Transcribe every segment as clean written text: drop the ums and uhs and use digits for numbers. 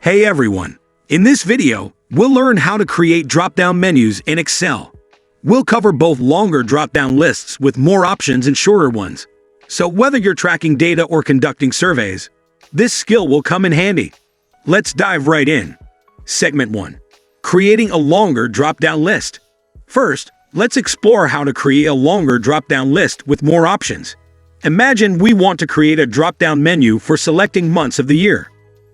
Hey everyone! In this video, we'll learn how to create drop-down menus in Excel. We'll cover both longer drop-down lists with more options and shorter ones. So whether you're tracking data or conducting surveys, this skill will come in handy. Let's dive right in. Segment 1. Creating a longer drop-down list. First, let's explore how to create a longer drop-down list with more options. Imagine we want to create a drop-down menu for selecting months of the year.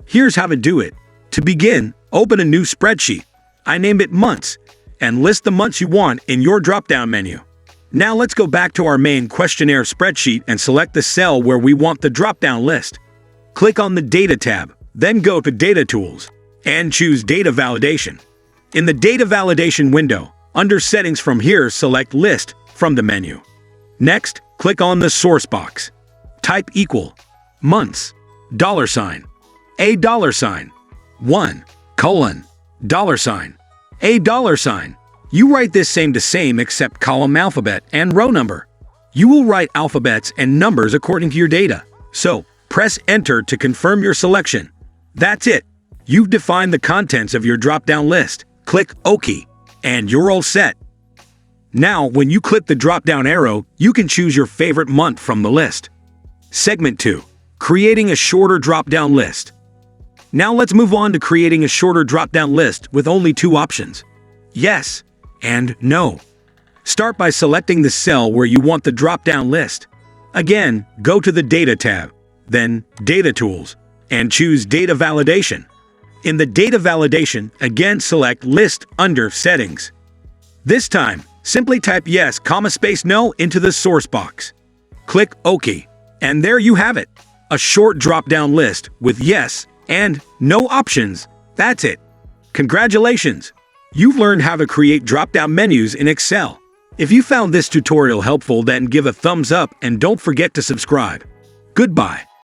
Here's how to do it. To begin, open a new spreadsheet. I name it Months, and list the months you want in your drop-down menu. Now let's go back to our main questionnaire spreadsheet and select the cell where we want the drop-down list. Click on the Data tab, then go to Data Tools, and choose Data Validation. In the Data Validation window, under Settings from here, select List from the menu. Next, click on the source box. Type equal, months, $, a $, 1, $, a $. You write this same to same except column alphabet and row number. You will write alphabets and numbers according to your data. So, press Enter to confirm your selection. That's it. You've defined the contents of your drop-down list. Click OK, and you're all set. Now, when you click the drop-down arrow, you can choose your favorite month from the list. Segment 2. Creating a shorter drop-down list. Now let's move on to creating a shorter drop-down list with only two options: yes and no. Start by selecting the cell where you want the drop-down list. Again, go to the Data tab, then Data Tools, and choose Data Validation. In the Data Validation, again select List under Settings. This time, simply type yes, no into the source box. Click OK, and there you have it. A short drop-down list with yes and no options. That's it. Congratulations! You've learned how to create drop-down menus in Excel. If you found this tutorial helpful, then give a thumbs up and don't forget to subscribe. Goodbye.